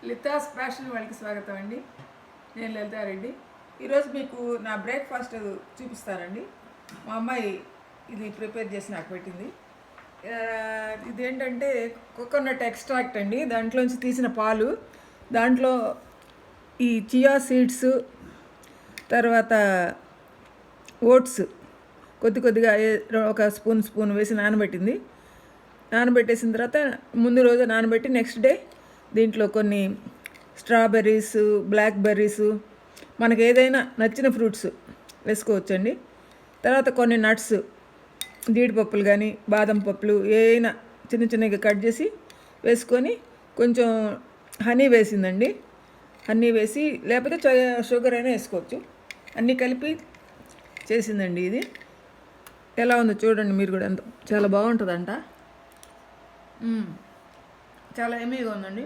లితాస్ fashion వాళ్ళకి స్వాగతం అండి. నేను లలితారెడ్డి. ఈరోజు మీకు నా బ్రేక్ఫాస్ట్ చూపిస్తానండి. మా అమ్మాయి ఇది ప్రిపేర్ చేసి నాకు పెట్టింది. ఇదేంటంటే కోకోనట్ ఎక్స్ట్రాక్ట్ అండి. దాంట్లోంచి తీసిన పాలు, దాంట్లో ఈ చియా సీడ్స్, తర్వాత ఓట్స్ కొద్ది కొద్దిగా ఒక స్పూన్ వేసి నానబెట్టింది. నానబెట్టేసిన తర్వాత ముందు రోజు నానబెట్టి నెక్స్ట్ డే దీంట్లో కొన్ని స్ట్రాబెర్రీస్, బ్లాక్ బెర్రీస్, మనకు ఏదైనా నచ్చిన ఫ్రూట్స్ వేసుకోవచ్చండి. తర్వాత కొన్ని నట్స్, జీడిపప్పులు కానీ బాదం పప్పులు ఏమైనా చిన్న చిన్నగా కట్ చేసి వేసుకొని కొంచెం హనీ వేసిందండి. హనీ వేసి లేకపోతే షుగర్ అయినా వేసుకోవచ్చు. అన్నీ కలిపి చేసిందండి. ఇది ఎలా ఉందో చూడండి మీరు కూడా. చాలా బాగుంటుందంట. చాలా ఎమ్మీగా ఉందండి.